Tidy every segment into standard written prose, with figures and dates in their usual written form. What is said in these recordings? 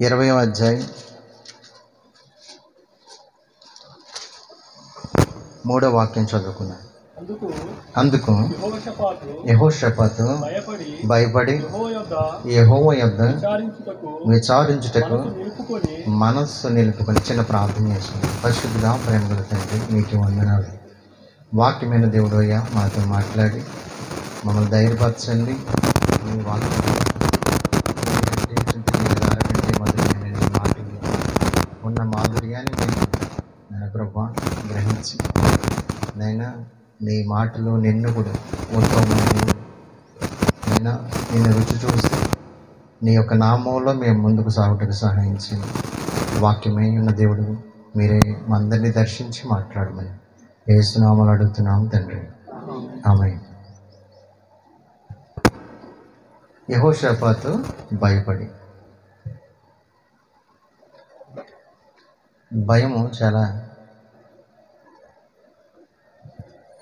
20వ అధ్యాయం 3వ వాక్యం చదువుకున్నాను. అందుకు యెహోషాపాతు భయపడి యెహోవా యొద్ద విచారించుటకు మనస్సు నిలుపుకొని చిన్న ప్రార్థన చేసుకున్నాను. పరిశుద్ధుడా, ప్రేమగల తండ్రి, మీకు వందనాలు. వాక్యమైన దేవుడు అయ్యా, మాతో మాట్లాడి మమ్మల్ని ధైర్యపరచండి. మీ వాక్యం మాటలు ఉన్న మాధుర్యాన్ని నేను ప్రభా గ్రహించి నైనా నీ మాటలు నిన్ను కూడా ఉత్తమమైన నైనా నిన్ను రుచి చూసి నీ యొక్క నామంలో మేము ముందుకు సాగుటకు సహాయించి వాక్యమై ఉన్న దేవుడు మీరే మా అందరినీ దర్శించి మాట్లాడమని యేసునామములో అడుగుతున్నాం తండ్రి, ఆమేన్. యెహోషాపాతు భయపడి. భయము చాలా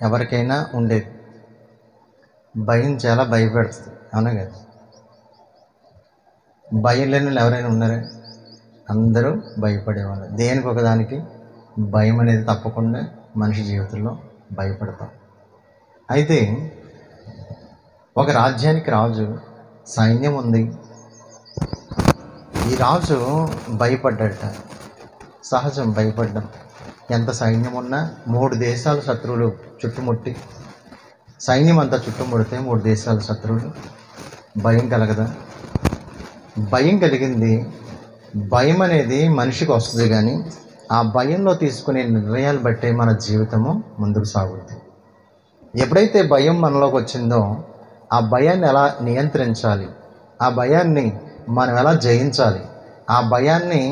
ఎవరికైనా ఉండేది. భయం చాలా భయపెడుతుంది, అవునా కదా? భయం లేని వాళ్ళు ఎవరైనా ఉన్నారా? అందరూ భయపడేవాళ్ళు. దేనికి ఒకదానికి భయం అనేది తప్పకుండా మనిషి జీవితంలో భయపడతాం. అయితే ఒక రాజ్యానికి రాజు, సైన్యం ఉంది. ఈ రాజు భయపడ్డట. సహజం భయపడ్డం. ఎంత సైన్యం ఉన్నా 3 దేశాల శత్రువులు చుట్టుముట్టి, సైన్యం అంతా చుట్టుముడితే 3 దేశాల శత్రువులు, భయం కలగదా? భయం కలిగింది. భయం అనేది మనిషికి వస్తుంది, కానీ ఆ భయంలో తీసుకునే నిర్ణయాలు బట్టే మన జీవితము ముందుకు సాగుతుంది. ఎప్పుడైతే భయం మనలోకి వచ్చిందో ఆ భయాన్ని ఎలా నియంత్రించాలి, ఆ భయాన్ని మనం ఎలా జయించాలి, ఆ భయాన్ని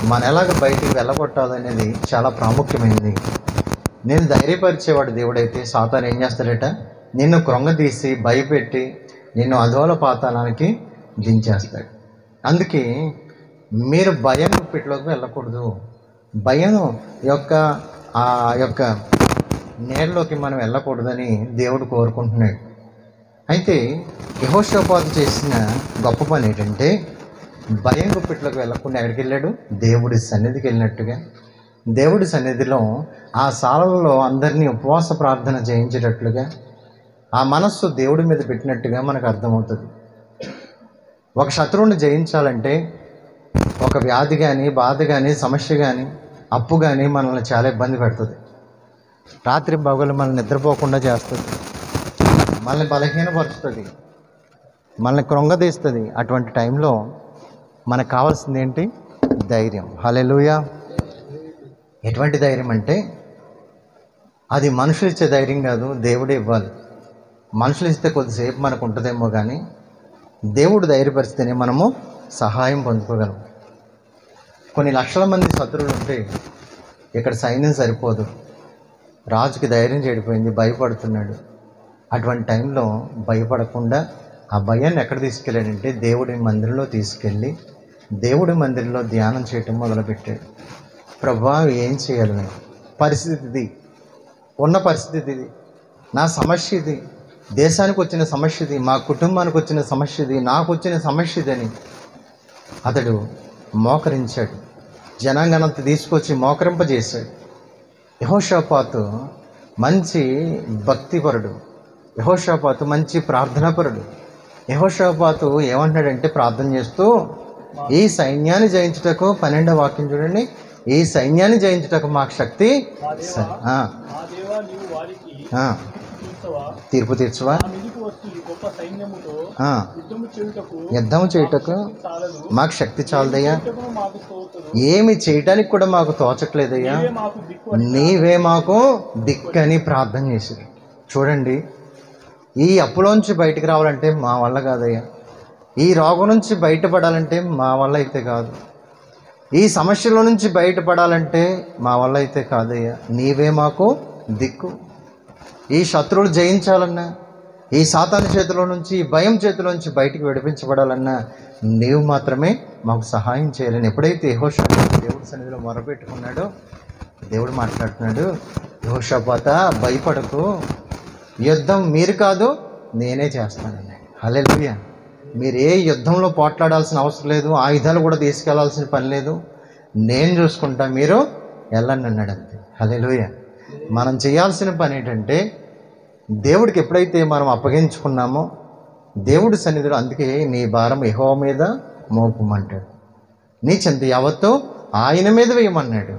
మనం ఎలాగ బయటికి వెళ్ళగొట్టాలనేది చాలా ప్రాముఖ్యమైనది. నేను ధైర్యపరిచేవాడు దేవుడైతే సాతాను ఏం చేస్తాడట? నిన్ను కృంగదీసి భయపెట్టి నిన్ను అధోల పాతాళానికి దించేస్తాడు. అందుకే మీరు భయం గుప్పిట్లోకి వెళ్ళకూడదు. భయం యొక్క ఆ యొక్క నేలలోకి మనం వెళ్ళకూడదని దేవుడు కోరుకుంటున్నాడు. అయితే యెహోషాపాతు చేసిన గొప్ప పని ఏంటంటే, భయం గుప్పిట్లోకి వెళ్ళకుండా ఎక్కడికి వెళ్ళాడు? దేవుడి సన్నిధికి వెళ్ళినట్టుగా. దేవుడి సన్నిధిలో ఆ సాలలో అందరినీ ఉపవాస ప్రార్థన చేయించేటట్లుగా ఆ మనస్సు దేవుడి మీద పెట్టినట్టుగా మనకు అర్థమవుతుంది. ఒక శత్రువుని జయించాలంటే ఒక వ్యాధి కానీ, బాధ కానీ, సమస్య కానీ, అప్పు కానీ మనల్ని చాలా ఇబ్బంది పెడుతుంది. రాత్రి పగలు మనల్ని నిద్రపోకుండా చేస్తుంది, మనల్ని బలహీనపరుస్తుంది, మనల్ని కృంగదీస్తుంది. అటువంటి టైంలో మనకు కావాల్సింది ఏంటి? ధైర్యం. హల్లెలూయా. ఎటువంటి ధైర్యం అంటే అది మనుషులు ఇచ్చే ధైర్యం కాదు, దేవుడే ఇవ్వాలి. మనుషులు ఇస్తే కొద్దిసేపు మనకు ఉంటుందేమో, కానీ దేవుడు ధైర్యపరిస్తేనే మనము సహాయం పొందుకోగలం. కొన్ని లక్షల మంది శత్రువులు ఉంటే ఇక్కడ సైన్యం సరిపోదు. రాజుకి ధైర్యం చెడిపోయింది, భయపడుతున్నాడు. అటువంటి టైంలో భయపడకుండా ఆ భయాన్ని ఎక్కడ తీసుకెళ్ళాడంటే దేవుడి మందిరంలో తీసుకెళ్ళి దేవుడి మందిరంలో ధ్యానం చేయటం మొదలుపెట్టాడు. ప్రభువా, ఏం చేయాలి? నేను పరిస్థితి ఇది, ఉన్న పరిస్థితి ఇది, నా సమస్య ఇది, దేశానికి వచ్చిన సమస్య ఇది, మా కుటుంబానికి వచ్చిన సమస్య ఇది, నాకు వచ్చిన సమస్య ఇదని అతడు మోకరించాడు. జనాంగనంత తీసుకొచ్చి మోకరింపజేశాడు. యెహోషాపాతు మంచి భక్తిపరుడు, యెహోషాపాతు మంచి ప్రార్థనాపరుడు. యెహోషాపాతు ఏమంటున్నాడంటే, ప్రార్థన చేస్తూ ఈ సైన్యాన్ని జయించుటకు 12వ వాక్యం చూడండి, ఈ సైన్యాన్ని జయించుటకు మాకు శక్తి తీర్పు తీర్చవా, యుద్ధము చేయుటకు మాకు శక్తి చాలదయ్యా, ఏమి చేయటానికి కూడా మాకు తోచట్లేదయ్యా, నీవే మాకు దిక్కని ప్రార్థన చేశారు. చూడండి, ఈ అప్పులోంచి బయటికి రావాలంటే మా వల్ల కాదయ్యా, ఈ రోగం నుంచి బయటపడాలంటే మా వల్ల అయితే కాదు, ఈ సమస్యల నుంచి బయటపడాలంటే మా వల్ల అయితే కాదయ్యా, నీవే మాకు దిక్కు. ఈ శత్రువులు జయించాలన్నా, ఈ సాతాను చేతిలో నుంచి, ఈ భయం చేతిలో నుంచి బయటికి విడిపించబడాలన్నా నీవు మాత్రమే మాకు సహాయం చేయాలని ఎప్పుడైతే యెహోషాపాతు దేవుడి సన్నిధిలో మొరపెట్టుకున్నాడో దేవుడు మాట్లాడుతున్నాడు, యెహోషాపాతా భయపడకు, యుద్ధం మీరు కాదు నేనే చేస్తానన్నాడు. హల్లెలూయా. మీరు ఏ యుద్ధంలో పోట్లాడాల్సిన అవసరం లేదు, ఆయుధాలు కూడా తీసుకెళ్లాల్సిన పని లేదు, నేను చూసుకుంటా, మీరు వెళ్ళండి అన్నాడు అంతే. హల్లెలూయా. మనం చేయాల్సిన పని ఏంటంటే దేవుడికి ఎప్పుడైతే మనం అప్పగించుకున్నామో దేవుడి సన్నిధిలో, అందుకే నీ భారం యెహోవా మీద మోపమంటాడు, నీ చింత యావత్తు ఆయన మీద వేయమన్నాడు.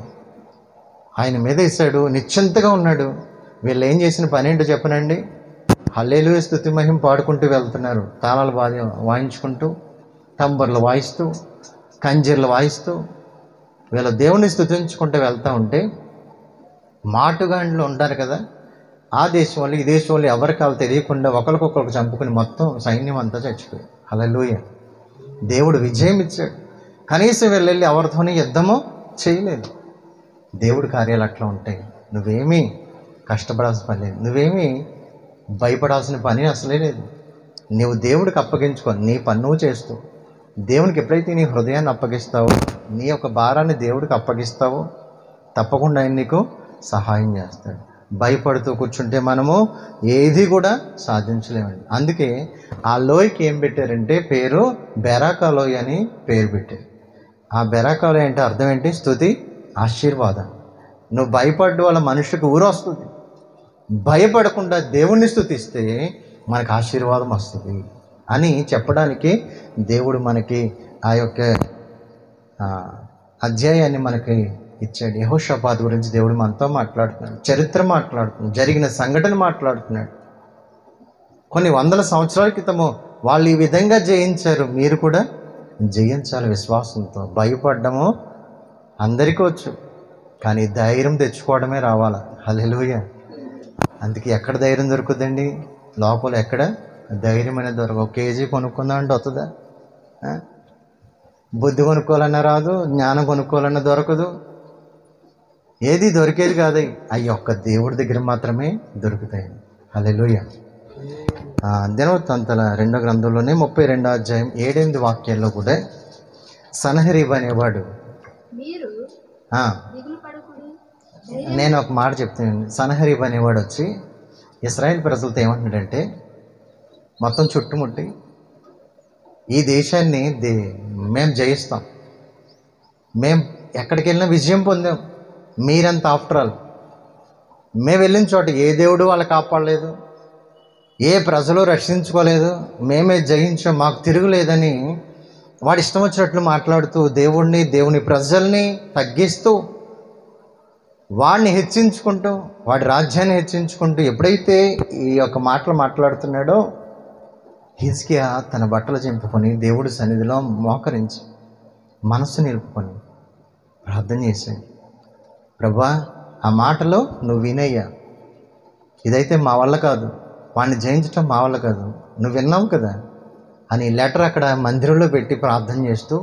ఆయన మీద వేశాడు, నిశ్చింతగా ఉన్నాడు. వీళ్ళు ఏం చేసిన పని ఏంటో చెప్పనండి, హల్లెలూయా స్తుతి మహిమ పాడుకుంటూ వెళ్తున్నారు, తాళాలు వాయించుకుంటూ, తంబర్లు వాయిస్తూ, కంజీర్లు వాయిస్తూ వీళ్ళ దేవుని స్తుతించుకుంటూ వెళ్తూ ఉంటే మాటుగాండ్లు ఉంటారు కదా, ఆ దేశం వాళ్ళు ఈ దేశం వాళ్ళు ఎవరికి వాళ్ళు తెలియకుండా ఒకరికొకరికి చంపుకుని మొత్తం సైన్యం అంతా చచ్చిపోయి. హల్లెలూయా. దేవుడు విజయం ఇచ్చాడు. కనీసం వెళ్ళి ఎవరితోనే యుద్ధము చేయలేదు. దేవుడి కార్యాలు అట్లా ఉంటాయి. నువ్వేమీ కష్టపడాల్సిన పని లేదు, నువ్వేమీ భయపడాల్సిన పని అసలే లేదు. నువ్వు దేవుడికి అప్పగించుకో, నీ పని నువ్వు చేస్తూ దేవునికి ఎప్పుడైతే నీ హృదయాన్ని అప్పగిస్తావో, నీ యొక్క భారాన్ని దేవుడికి అప్పగిస్తావో తప్పకుండా ఆయన నీకు సహాయం చేస్తాడు. భయపడుతూ కూర్చుంటే మనము ఏది కూడా సాధించలేమండి. అందుకే ఆ లోయకి ఏం పెట్టారంటే పేరు బెరాకా లోయ అని పేరు పెట్టారు. ఆ బెరాకా లోయ అంటే అర్థం ఏంటి? స్తుతి, ఆశీర్వాదం. నువ్వు భయపడ్డ వాళ్ళ మనిషికి ఊరు వస్తుంది. భయపడకుండా దేవుణ్ణి స్తుతిస్తే మనకు ఆశీర్వాదం వస్తుంది అని చెప్పడానికి దేవుడు మనకి ఆ యొక్క అధ్యాయాన్ని మనకి ఇచ్చాడు. యెహోషాపాతు గురించి దేవుడు మనతో మాట్లాడుతున్నాడు, చరిత్ర మాట్లాడుతున్నాడు, జరిగిన సంఘటన మాట్లాడుతున్నాడు. కొన్ని వందల సంవత్సరాల క్రితము వాళ్ళు ఈ విధంగా జయించారు, మీరు కూడా జయించాలి విశ్వాసంతో. భయపడ్డము అందరికీ వచ్చు, కానీ ధైర్యం తెచ్చుకోవడమే రావాలా. హల్లెలూయా. అందుకే ఎక్కడ ధైర్యం దొరుకుతుందండి? లోపల ఎక్కడ ధైర్యం అనేది దొరకదు. 1 కేజీ కొనుక్కుందాం అంటే వస్తుందా? బుద్ధి కొనుక్కోవాలన్నా రాదు, జ్ఞానం కొనుక్కోవాలన్నా దొరకదు, ఏది దొరికేది కాదు. అవి ఒక్క దేవుడి దగ్గర మాత్రమే దొరుకుతాయి. హల్లెలూయా. దినవృత్తాంతాల 2వ గ్రంథంలోనే 32వ అధ్యాయం 7-8 వాక్యాల్లో కూడా సన్హెరీబు అనేవాడు, నేను ఒక మాట చెప్తాను. సన్హెరీబు అనేవాడు వచ్చి ఇశ్రాయేల్ ప్రజలతో ఏమంటున్నాడంటే, మొత్తం చుట్టుముట్టి ఈ దేశాన్ని మేము జయిస్తాం, మేము ఎక్కడికి వెళ్ళినా విజయం పొందాం, మీరంతా ఆఫ్టర్ ఆల్ మేము వెళ్ళిన చోట ఏ దేవుడు వాళ్ళు కాపాడలేదు, ఏ ప్రజలు రక్షించుకోలేదు, మేమే జయించాం, మాకు తిరుగులేదని వాడు ఇష్టం వచ్చినట్లు మాట్లాడుతూ దేవుణ్ణి, దేవుని ప్రజల్ని తగ్గిస్తూ, వాడిని హెచ్చించుకుంటూ, వాడి రాజ్యాన్ని హెచ్చించుకుంటూ ఎప్పుడైతే ఈ యొక్క మాటలు మాట్లాడుతున్నాడో హిజ్కియా తన బట్టలు చింపుకొని దేవుడి సన్నిధిలో మోకరించి మనస్సు నిలుపుకొని ప్రార్థన చేశాడు. ప్రభువా, ఆ మాటలు నువ్వు వినయ్యా, ఇదైతే మా వల్ల కాదు, వాడిని జయించటం మా వల్ల కాదు, నువ్వు విన్నావు కదా అని లెటర్ అక్కడ మందిరంలో పెట్టి ప్రార్థన చేస్తూ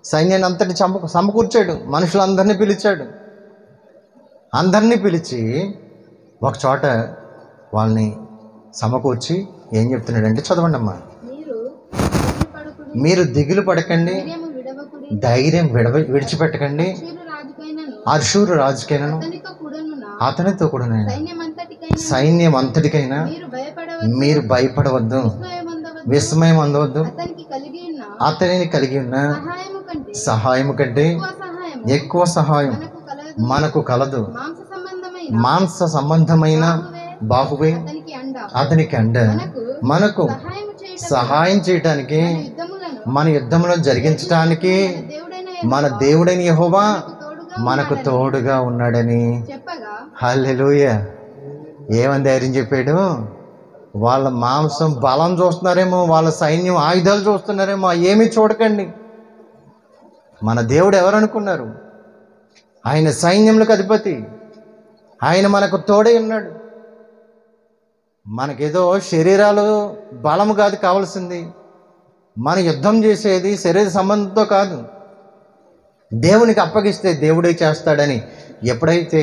సైన్యాన్ని అంతటి సమకూర్చాడు. మనుషులందరినీ పిలిచాడు. అందరినీ పిలిచి ఒక చోట వాళ్ళని సమకూర్చి ఏం చెప్తున్నాడంటే, చదవండి అమ్మా. మీరు దిగులు పడకండి, ధైర్యం విడిచిపెట్టకండి, అర్షూరు రాజుకైనను అతనితో కూడా సైన్యం అంతటికైనా మీరు భయపడవద్దు, విస్మయం అందవద్దు, అతనిని కలిగి ఉన్న సహాయము కంటే ఎక్కువ సహాయం మనకు కలదు, మాంస సంబంధమైన బాహువే అతనికి అండ, మనకు సహాయం చేయటానికి, మన యుద్ధంలో జరిగించటానికి మన దేవుడైన యెహోవా మనకు తోడుగా ఉన్నాడని. హల్లెలూయా. ఏమని ధైర్యం చెప్పాడు? వాళ్ళ మాంసం బలం చూస్తున్నారేమో, వాళ్ళ సైన్యం ఆయుధాలు చూస్తున్నారేమో, ఏమీ చూడకండి. మన దేవుడు ఎవరనుకున్నారు? ఆయన సైన్యములకు అధిపతి, ఆయన మనకు తోడై ఉన్నాడు. మనకేదో శరీరాలు బలము కాదు కావాల్సింది, మన యుద్ధం చేసేది శరీర సంబంధంతో కాదు, దేవునికి అప్పగిస్తే దేవుడే చేస్తాడని ఎప్పుడైతే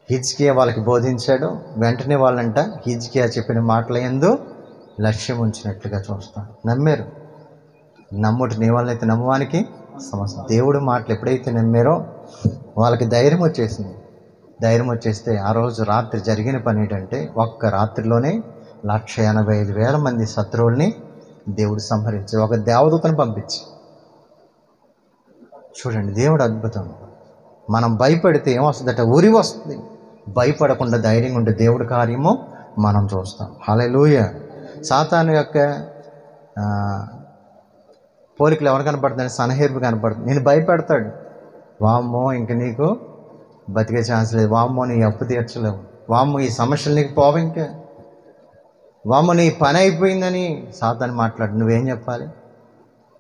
హిజ్కియా వాళ్ళకి బోధించాడో వెంటనే వాళ్ళంట హిజ్కియా చెప్పిన మాటల యందు లక్ష్యం ఉంచినట్లుగా చూస్తాం. నమ్మారు. నమ్ముటి నీ వాళ్ళైతే నమ్మవానికి సమస్య. దేవుడి మాటలు ఎప్పుడైతే నమ్మారో వాళ్ళకి ధైర్యం వచ్చేసింది. ధైర్యం వచ్చేస్తే ఆ రోజు రాత్రి జరిగిన పని ఏంటంటే, ఒక్క రాత్రిలోనే 185,000 మంది శత్రువుల్ని దేవుడు సంహరించి ఒక దేవదూతను పంపించి. చూడండి దేవుడు అద్భుతం. మనం భయపడితే ఏమొస్తుందట? ఉరి వస్తుంది. భయపడకుండా ధైర్యంగా ఉంటే దేవుడి కార్యము మనం చూస్తాం. హల్లెలూయా. సాతాను యొక్క పోలికలు ఎవరు కనపడుతుంది? సన్హెరీబు కనపడుతుంది. నేను భయపెడతాడు. వామ్మో ఇంక నీకు బతికే ఛాన్స్ లేదు, వామ్మో నీ అప్పు తీర్చలేవు, వామ్మో ఈ సమస్యలు నీకు పోవు, ఇంకా వామ్మో నీ పని అయిపోయిందని సాతాను మాట్లాడు. నువ్వేం చెప్పాలి?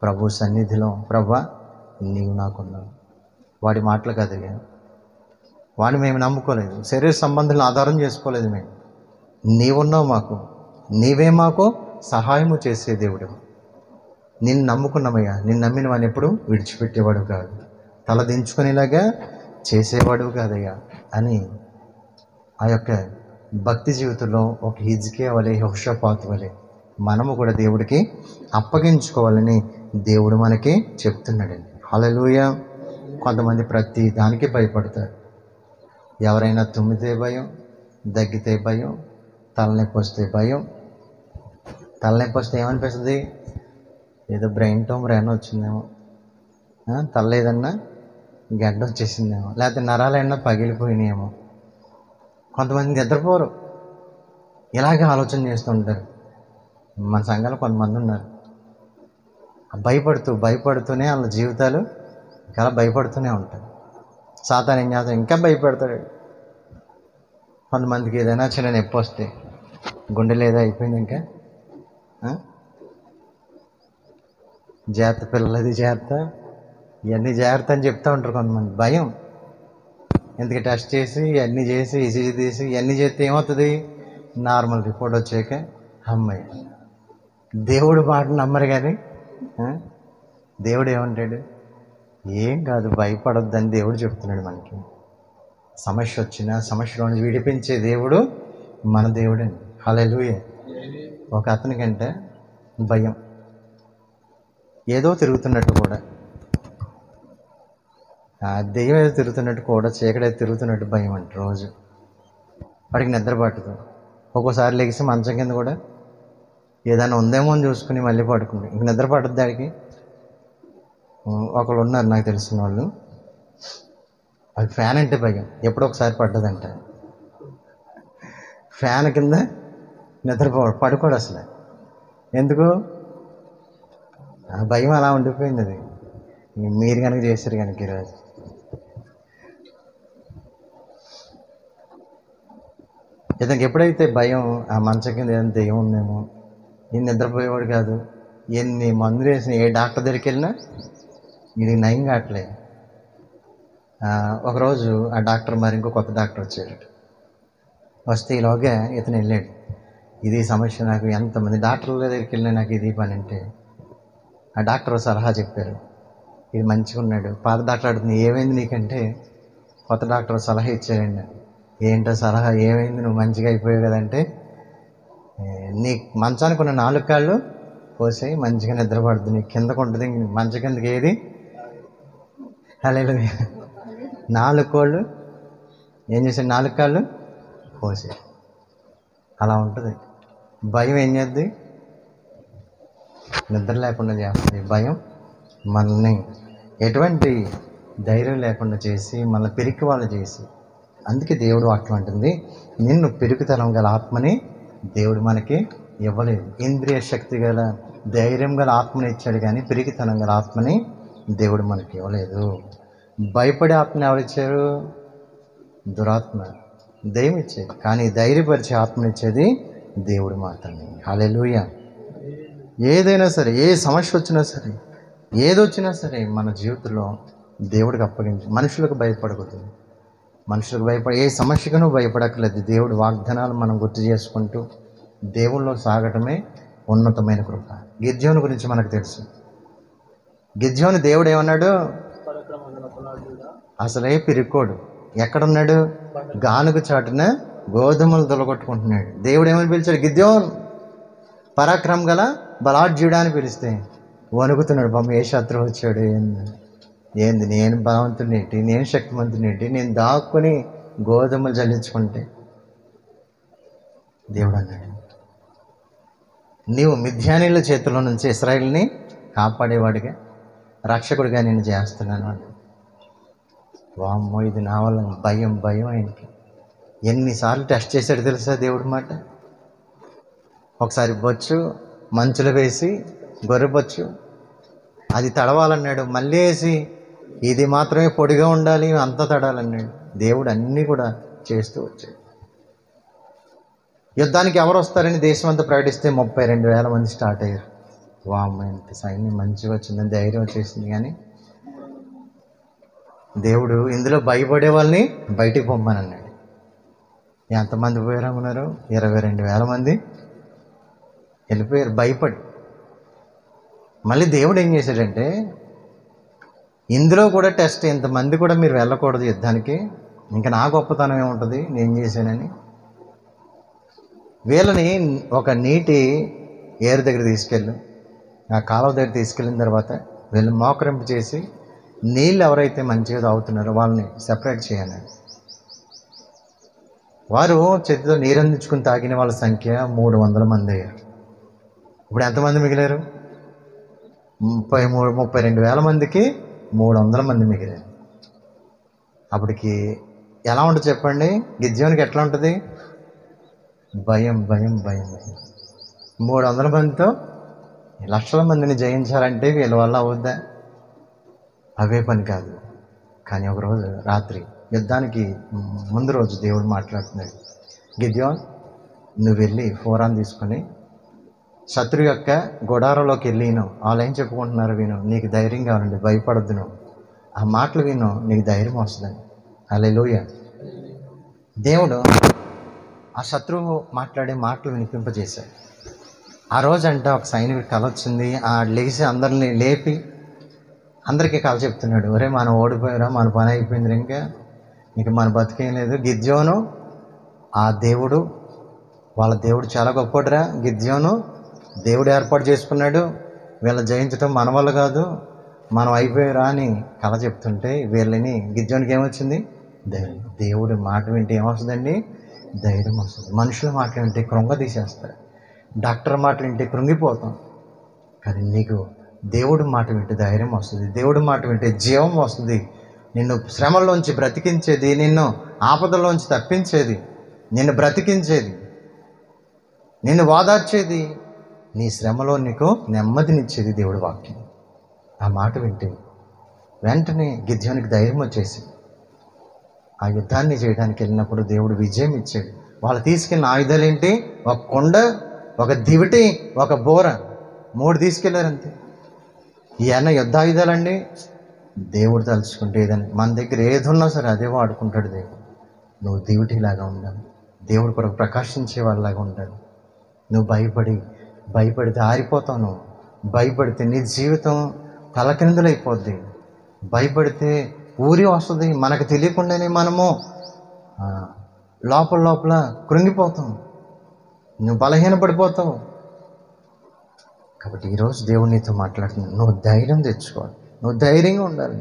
ప్రభు సన్నిధిలో, ప్రభువా నీవు నాకున్నావు. వాడి మాటలు కాదు, వాడిని మేము నమ్ముకోలేదు, శరీర సంబంధాలను ఆధారం చేసుకోలేదు. మేము నీవున్నావు మాకు, నీవే మాకు సహాయము చేసే దేవుడు. నిన్ను నమ్ముకున్నామయ్యా, నిన్ను నమ్మిన వాడిని ఎప్పుడు విడిచిపెట్టేవాడు కాదు, తల దించుకునేలాగా చేసేవాడు కాదయ్యా అని ఆ యొక్క భక్తి జీవితంలో ఒక హిజ్కియా వలె, యెహోషాపాతు వలె మనము కూడా దేవుడికి అప్పగించుకోవాలని దేవుడు మనకి చెప్తున్నాడండి. హల్లెలూయా. కొంతమంది ప్రతి దానికి భయపడతారు. ఎవరైనా తుమ్మితే భయం, దగ్గితే భయం, తలనొప్పి వస్తే భయం. తలనొప్పి వస్తే ఏమనిపిస్తుంది? ఏదో బ్రెయిన్ వచ్చిందేమో, తల ఏదన్నా గడ్డ వచ్చేసిందేమో, లేకపోతే నరాలైనా పగిలిపోయినాయేమో. కొంతమంది నిద్రపోరు, ఇలాగే ఆలోచన చేస్తూ ఉంటారు. మన సంఘంలో కొంతమంది ఉన్నారు, భయపడుతూనే వాళ్ళ జీవితాలు చాలా భయపడుతూనే ఉంటారు. సాతాను ఏం చేస్తాడు? ఇంకా భయపెడతాడు. కొంతమందికి ఏదైనా చిన్న నొప్పి వస్తే గుండెలు ఏదో అయిపోయింది, ఇంకా జాగ్రత్త పిల్లలు, అది జాగ్రత్త, ఇవన్నీ జాగ్రత్త అని చెప్తూ ఉంటారు కొంతమంది. భయం. ఎందుకు టెస్ట్ చేసి ఇవన్నీ చేసి ఈసీజీ తీసి ఇవన్నీ చేస్తే ఏమవుతుంది? నార్మల్ రిపోర్ట్ వచ్చాక అమ్మాయి. దేవుడు మాట నమ్మరు కానీ దేవుడు ఏమంటాడు? ఏం కాదు, భయపడొద్దని దేవుడు చెప్తున్నాడు మనకి. సమస్య వచ్చినా సమస్యలో నుంచి విడిపించే దేవుడు మన దేవుడండి. హల్లెలూయా. ఒక అతనికంటే భయం, ఏదో తిరుగుతున్నట్టు కూడా, దెయ్యం ఏదో తిరుగుతున్నట్టు కూడా, చీకటి ఏదో తిరుగుతున్నట్టు భయం అంట. రోజు వాడికి నిద్ర పట్టదు. ఒక్కోసారి లెగిసి మంచం కింద కూడా ఏదైనా ఉందేమో అని చూసుకుని మళ్ళీ పడుకుంది. ఇంక నిద్ర పట్టదు దానికి. ఒకళ్ళు ఉన్నారు నాకు తెలిసిన వాళ్ళు, అది ఫ్యాన్ అంటే భయం. ఎప్పుడో ఒకసారి పడ్డదంట, ఫ్యాన్ కింద పడుకోడు అసలు. ఎందుకు? ఆ భయం అలా ఉండిపోయింది. అది మీరు కనుక చేశారు కనుక ఈరోజు. ఇతనికి ఎప్పుడైతే భయం, ఆ మంచం కింద ఏదైనా దెయ్యం ఉందేమో, నేను నిద్రపోయేవాడు కాదు. ఎన్ని మందులు వేసిన, ఏ డాక్టర్ దగ్గరికి వెళ్ళినా ఇది నయం కావట్లే. ఒకరోజు ఆ డాక్టర్ మరి ఇంకో కొత్త డాక్టర్ వచ్చాడు. వస్తే ఈలోగా ఇతను వెళ్ళాడు. ఇది సమస్య, నాకు ఎంతమంది డాక్టర్ల దగ్గరికి వెళ్ళినా నాకు ఇది పని అంటే, ఆ డాక్టర్ సలహా చెప్పారు. ఇది మంచిగా ఉన్నాడు. పాత డాక్టర్ అడుగుతుంది, ఏమైంది నీకంటే, కొత్త డాక్టర్ సలహా ఇచ్చారండి. ఏంటో సలహా? ఏమైంది? నువ్వు మంచిగా అయిపోయావు కదంటే, నీ మంచానికి ఉన్న 4 కాళ్ళు కోసేయి, మంచిగా నిద్రపడుతుంది, నీకు కిందకు ఉంటుంది, మంచం కిందకి ఏది. హల్లెలూయా. 4 కోళ్ళు ఏం చేశాడు? 4 కాళ్ళు కోసేయి. అలా ఉంటుంది. భయం ఏం చేద్ది? నిద్ర లేకుండా చేస్తుంది. భయం మనల్ని ఎటువంటి ధైర్యం లేకుండా చేసి, మనల్ని పిరికి వాళ్ళు చేసి. అందుకే దేవుడు వాక్యం అంటుంది, నిన్ను పిరికితనం గల ఆత్మని దేవుడు మనకి ఇవ్వలేదు. ఇంద్రియ శక్తి గల, ధైర్యం గల ఆత్మని ఇచ్చాడు, కానీ పిరికితనం గల ఆత్మని దేవుడు మనకి ఇవ్వలేదు. భయపడే ఆత్మని ఎవరిచ్చారు? దురాత్మ, దెయ్యం ఇచ్చేది. కానీ ధైర్యపరిచే ఆత్మనిచ్చేది దేవుడు మాత్రమే. హల్లెలూయా. ఏదైనా సరే, ఏ సమస్య వచ్చినా సరే, ఏదొచ్చినా సరే మన జీవితంలో దేవుడికి అప్పగించి, మనుషులకు భయపడకూడదు. మనుషులకు భయపడే, ఏ సమస్యకు భయపడక్కర్లేదు. దేవుడు వాగ్దానాలు మనం గుర్తు చేసుకుంటూ దేవుళ్ళలో సాగటమే ఉన్నతమైన కృప. గిద్యోను గురించి మనకు తెలుసు. గిద్యోను దేవుడు ఏమన్నాడు? అసలే పిరికోడు. ఎక్కడున్నాడు? గానుగ చాటున గోధుమలు దొలగొట్టుకుంటున్నాడు. దేవుడు ఏమని పిలిచాడు? గిద్యోన్, పరాక్రమం గల బలాఢ్యుడా అని పిలిస్తే వణుకుతున్నాడు. పాపం ఏ శత్రువు వచ్చాడు? ఏంది నేను బలవంతునేటి, నేను శక్తివంతునేటి, నేను దాక్కుని గోధుమలు జల్లించుకుంటే. దేవుడు అన్నాడు, నీవు మిద్యానీల చేతిలో నుంచి ఇశ్రాయేలుని కాపాడేవాడిగా, రక్షకుడిగా నేను చేస్తున్నాను అని. వామ్మో, ఇది నా వల్ల భయం భయం ఆయనకి. ఎన్నిసార్లు టెస్ట్ చేశాడు తెలుసా దేవుడి మాట. ఒకసారి బొచ్చు మంచులో వేసి, గొర్రెబొచ్చు అది తడవాలన్నాడు, మళ్ళీ వేసి ఇది మాత్రమే పొడిగా ఉండాలి, అంతా తడాలన్నాడు. దేవుడు అన్నీ కూడా చేస్తూ వచ్చాడు. యుద్ధానికి ఎవరు వస్తారని దేశం అంతా ప్రకటిస్తే 32,000 మంది స్టార్ట్ అయ్యారు. వామ్మ, ఎంత సైన్యం మంచిగా వచ్చిందని ధైర్యం వచ్చేసింది. కానీ దేవుడు ఇందులో భయపడే వాళ్ళని బయటికి పొమ్మని అన్నాడు. ఎంతమంది పోయారనుకున్నారు? 22,000 మంది వెళ్ళిపోయారు భయపడి. మళ్ళీ దేవుడు ఏం చేశాడంటే, ఇందులో కూడా టెస్ట్, ఇంతమంది కూడా మీరు వెళ్ళకూడదు యుద్ధానికి, ఇంకా నా గొప్పతనం ఏముంటుంది నేను చేశానని. వీళ్ళని ఒక నీటి ఏరు దగ్గర తీసుకెళ్ళు, ఆ కాలువ దగ్గర తీసుకెళ్ళిన తర్వాత వీళ్ళు మోకరింపు చేసి నీళ్ళు ఎవరైతే మంచిగా తాగుతున్నారో వాళ్ళని సెపరేట్ చేయాలి. వారు చేతితో నీరు అందించుకుని తాగిన వాళ్ళ సంఖ్య 300 మంది అయ్యారు. ఇప్పుడు ఎంతమంది మిగిలారు? 32,000 మందికి 300 మంది మిగిలారు. అప్పటికి ఎలా ఉంటుంది చెప్పండి? గిద్యోనికి ఎట్లా ఉంటుంది? భయం భయం భయం భయం. 300 మందితో లక్షల మందిని జయించాలంటే వీళ్ళ వల్ల అవుద్దా? అవే పని కాదు. కానీ ఒకరోజు రాత్రి యుద్ధానికి ముందు రోజు దేవుడు మాట్లాడుతున్నాడు, గిద్యోన్ నువ్వు వెళ్ళి ఫోరాన్ తీసుకొని శత్రు యొక్క గుడారంలోకి వెళ్ళిను, వాళ్ళు ఏం చెప్పుకుంటున్నారు విను, నీకు ధైర్యం కావాలండి, భయపడద్దు, నువ్వు ఆ మాటలు విను, నీకు ధైర్యం వస్తుందని. హల్లెలూయా. దేవుడు ఆ శత్రువు మాట్లాడే మాటలు వినిపింపజేశాడు. ఆ రోజంట ఒక సైనికుడికి కల వచ్చింది. ఆ లేచి అందరిని లేపి అందరికీ కల చెప్తున్నాడు, ఒరే మనం ఓడిపోయారా, మన పని అయిపోయింది, ఇంకా మన బతికేం లేదు. గిద్యోను ఆ దేవుడు, వాళ్ళ దేవుడు చాలా గొప్పడురా. గిద్యోను దేవుడు ఏర్పాటు చేసుకున్నాడు, వీళ్ళ జయించడం మన వల్ల కాదు, మనం అయిపోయారా అని కల చెప్తుంటే వీళ్ళని గిద్యోనికి ఏమొచ్చింది? ధైర్యం. దేవుడి మాట వింటే ఏమొస్తుందండి? ధైర్యం వస్తుంది. మనుషుల మాటలు వింటే కృంగ తీసేస్తారు, డాక్టర్ మాటలు వింటే కృంగిపోతాం. కానీ నీకు దేవుడి మాట వింటే ధైర్యం వస్తుంది, దేవుడి మాట వింటే జీవం వస్తుంది. నిన్ను శ్రమల్లోంచి బ్రతికించేది, నిన్ను ఆపదల్లోంచి తప్పించేది, నిన్ను బ్రతికించేది, నిన్ను ఓదార్చేది, నీ శ్రమలో నీకు నెమ్మదినిచ్చేది దేవుడి వాక్యం. ఆ మాట వింటే వెంటనే గిద్యోనికి ధైర్యం వచ్చేసి ఆ యుద్ధాన్ని చేయడానికి వెళ్ళినప్పుడు దేవుడు విజయం ఇచ్చాడు. వాళ్ళు తీసుకెళ్ళిన ఆయుధాలు ఏంటి? ఒక కొండ, ఒక దివిటి, ఒక బోర, 3 తీసుకెళ్లారంతే. ఇవన్న యుద్ధాయుధాలండి. దేవుడు తలుచుకుంటే ఏదని మన దగ్గర ఏది ఉన్నా సరే అదే వాడుకుంటాడు దేవుడు. నువ్వు దివిటిలాగా ఉండాలి, దేవుడు కొరకు ప్రకాశించే వాళ్ళలాగా ఉండాలి. నువ్వు భయపడితే ఆరిపోతావు. నువ్వు భయపడితే నీ జీవితం తలకిందులైపోద్ది. భయపడితే ఊరి వస్తుంది, మనకు తెలియకుండానే మనము లోపల కృంగిపోతాం, నువ్వు బలహీనపడిపోతావు. కాబట్టి ఈరోజు దేవుడు నీతో మాట్లాడుతున్నాడు, నువ్వు ధైర్యం తెచ్చుకోవాలి, నువ్వు ధైర్యంగా ఉండాలి.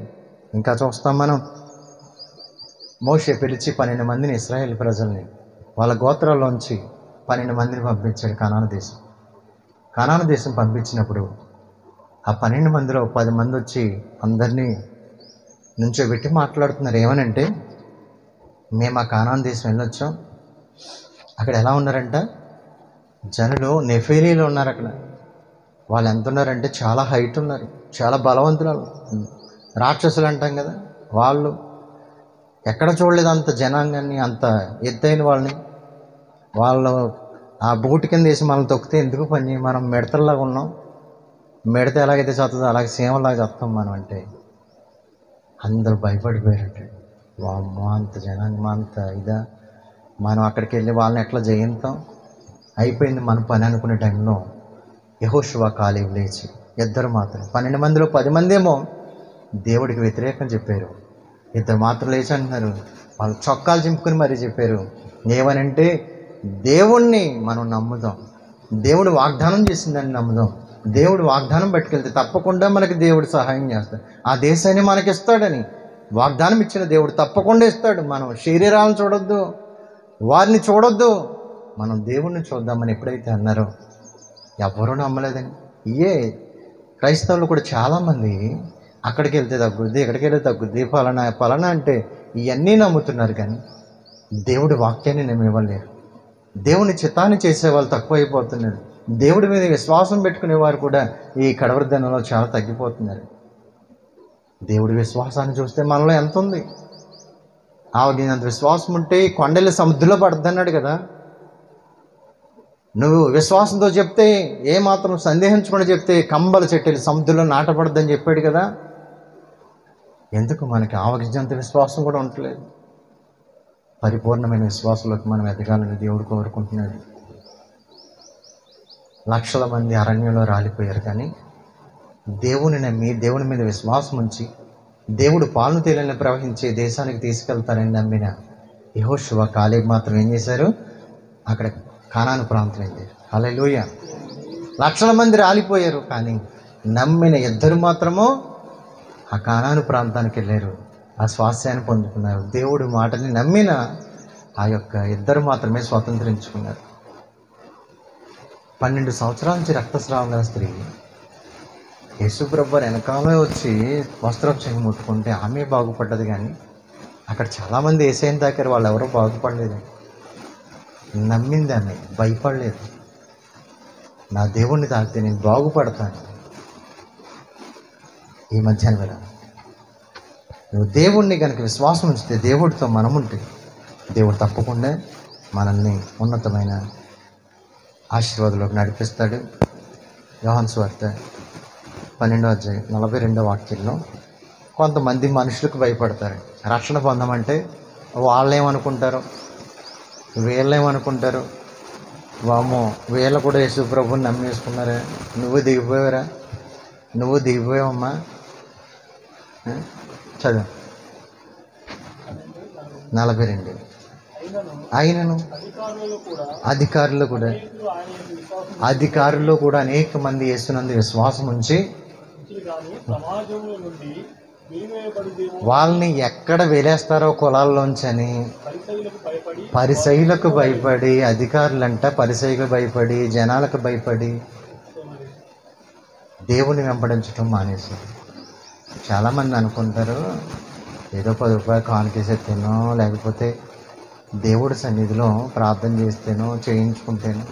ఇంకా చూస్తాం మనం, మోషే పిలిచి 12 మందిని ఇశ్రాయేల్ ప్రజల్ని వాళ్ళ గోత్రాల్లోంచి 12 మందిని పంపించాడు కానాను దేశం పంపించినప్పుడు ఆ 12 మందిలో 10 మంది వచ్చి అందరినీ నుంచోబెట్టి మాట్లాడుతున్నారు. ఏమనంటే, మేము ఆ కానాను దేశం వెళ్ళొచ్చాం, అక్కడ ఎలా ఉన్నారంట, జనులు నెఫేలీలు ఉన్నారు. అక్కడ వాళ్ళు ఎంత ఉన్నారంటే చాలా హైట్ ఉన్నారు, చాలా బలవంతులు, రాక్షసులు అంటాం కదా, వాళ్ళు ఎక్కడ చూడలేదు అంత జనాంగాన్ని, అంత ఎత్తైన వాళ్ళని. వాళ్ళు ఆ బూటి కింద వేసి మనల్ని తొక్కితే ఎందుకు పని, మనం మిడతల్లాగా ఉన్నాం, మిడత ఎలాగైతే చదువుతుందో అలాగే సేమలాగా చెప్తాం మనం అంటే. అందరూ భయపడిపోయారంటే, వామ్మో అంత జనాంగం, అంత ఇదా, మనం అక్కడికి వెళ్ళి వాళ్ళని ఎట్లా జయిస్తాం, అయిపోయింది మన పని అనుకునే టైంలో యెహోషువ కాలేబు లేచి ఇద్దరు మాత్రం, 12 మందిలో 10 మంది ఏమో దేవుడికి వ్యతిరేకం చెప్పారు, 2 మాత్రం లేచి అంటున్నారు. వాళ్ళు చొక్కాలు చింపుకుని మరీ చెప్పారు, ఏమనంటే దేవుణ్ణి మనం నమ్ముదాం, దేవుడు వాగ్దానం చేసిందని నమ్ముదాం, దేవుడు వాగ్దానం పట్టుకెళ్తే తప్పకుండా మనకి దేవుడు సహాయం చేస్తాడు, ఆ దేశాన్ని మనకి ఇస్తాడని వాగ్దానం ఇచ్చిన దేవుడు తప్పకుండా ఇస్తాడు. మనం శరీరాలను చూడొద్దు, వారిని చూడొద్దు, మనం దేవుణ్ణి చూద్దామని ఎప్పుడైతే అన్నారో ఎవరూ నమ్మలేదండి. ఇయే క్రైస్తవులు కూడా చాలామంది అక్కడికి వెళ్తే తగ్గుద్ది, ఇక్కడికి వెళ్తే తగ్గుద్ది, ఫలానా అంటే ఇవన్నీ నమ్ముతున్నారు. కానీ దేవుడి వాక్యాన్ని నమ్మేవాళ్ళు, దేవుని చిత్తాన్ని చేసేవాళ్ళు తక్కువైపోతున్నారు. దేవుడి మీద విశ్వాసం పెట్టుకునేవారు కూడా ఈ కడవరి దినంలో చాలా తగ్గిపోతున్నారు. దేవుడి విశ్వాసాన్ని చూస్తే మనలో ఎంత ఉంది? ఆవగినంత విశ్వాసం ఉంటే కొండలు సముద్రంలో పడద్దన్నాడు కదా. నువ్వు విశ్వాసంతో చెప్తే, ఏమాత్రం సందేహించకుండా చెప్తే కంబల చెట్టులు సముద్రంలో నాటపడద్దని చెప్పాడు కదా. ఎందుకు మనకి ఆవగించేంత విశ్వాసం కూడా ఉండలేదు? పరిపూర్ణమైన విశ్వాసంలోకి మనం ఎదగాలని దేవుడు కోరుకుంటున్నాడు. లక్షల మంది అరణ్యంలో రాలిపోయారు, కానీ దేవుని నమ్మి దేవుని మీద విశ్వాసం ఉంచి దేవుడు పాలను తేనెలను ప్రవహించే దేశానికి తీసుకెళ్తారని నమ్మిన యెహోషువ, కాలేబు మాత్రం ఏం చేశారు? అక్కడ కానాను ప్రాంతం వెళ్ళారు. హల్లెలూయా. లక్షల మంది రాలిపోయారు, కానీ నమ్మిన ఇద్దరు మాత్రము ఆ కానాను ప్రాంతానికి వెళ్ళారు, ఆ స్వాస్థ్యాన్ని పొందుకున్నారు. దేవుడి మాటని నమ్మిన ఆ యొక్క ఇద్దరు మాత్రమే స్వతంత్రించుకున్నారు. 12 సంవత్సరాల నుంచి రక్తస్రావం గల స్త్రీ యేసుప్రభు వెనకాలే వచ్చి వస్త్రం చెంగు ముట్టుకుంటే ఆమె బాగుపడ్డది. కానీ అక్కడ చాలామంది యేసయ్యని తాకారు, వాళ్ళు ఎవరో బాగుపడలేదు. నమ్మింది ఆమె, భయపడలేదు. నా దేవుణ్ణి తాకితే నేను బాగుపడతాను. ఈ మధ్యాహ్నం వేళ నువ్వు దేవుణ్ణి కనుక విశ్వాసం ఉంచితే, దేవుడితో మనముంటే, దేవుడు తప్పకుండా మనల్ని ఉన్నతమైన ఆశీర్వాదంలోకి నడిపిస్తాడు. యోహాను సువార్త 12వ అధ్యాయం 42వ వాక్యంలో కొంతమంది మనుషులకు భయపడతారు. రక్షణ పొందమంటే వాళ్ళేమనుకుంటారు, వీళ్ళేమనుకుంటారు, వామో వీళ్ళు కూడా యేసు ప్రభువుని నమ్మేసుకున్నారా, నువ్వు దిగిపోయావమ్మా. చదువు 42. అయినను అధికారులు కూడా అనేక మంది యేసునందు విశ్వాసం ఉంచి వాళ్ళని ఎక్కడ వేలేస్తారో కులాల్లోంచి అని పరిసయ్యులకు భయపడి, అధికారులంట పరిసయ్యులకు భయపడి, జనాలకు భయపడి దేవుని వెంబడించడం మానేశారు. చాలామంది అనుకుంటారు, ఏదో 10 రూపాయలు కానుకేసేస్తేనో, లేకపోతే దేవుడి సన్నిధిలో ప్రార్థన చేస్తేనో, చేయించుకుంటేనో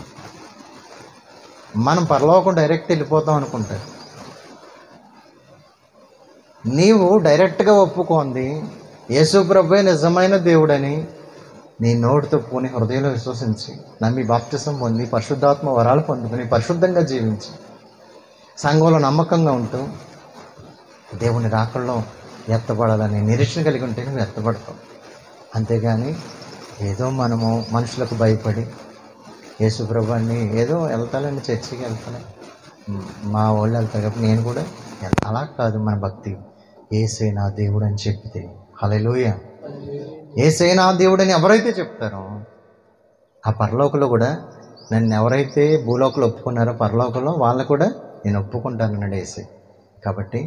మనం పరలోకం డైరెక్ట్ వెళ్ళిపోతాం అనుకుంటారు. నీవు డైరెక్ట్గా ఒప్పుకోండి యేసు ప్రభువే నిజమైన దేవుడని నీ నోటితో పూని హృదయంలో విశ్వసించి నమ్మి బాప్తిసం పొంది పరిశుద్ధాత్మ వరాలు పొందుకుని పరిశుద్ధంగా జీవించి సంఘంలో నమ్మకంగా ఉంటూ దేవుని రాకల్లో ఎత్తబడాలని నిరీక్షణ కలిగి ఉంటే నువ్వు ఎత్తబడతావు. అంతేగాని ఏదో మనము మనుషులకు భయపడి యేసు ప్రభువుని ఏదో వెళ్తానండి, చర్చికి వెళ్తాను, మా వాళ్ళు వెళ్తారు కాబట్టి నేను కూడా అలా కాదు. మన భక్తి యేసే నా దేవుడు అని చెప్తే, హల్లెలూయా, యేసే నా దేవుడు అని ఎవరైతే చెప్తారో ఆ పరలోకంలో కూడా నన్ను ఎవరైతే భూలోకంలో ఒప్పుకున్నారో పరలోకంలో వాళ్ళు కూడా నేను ఒప్పుకుంటాను అన్నాడు యేసే. కాబట్టి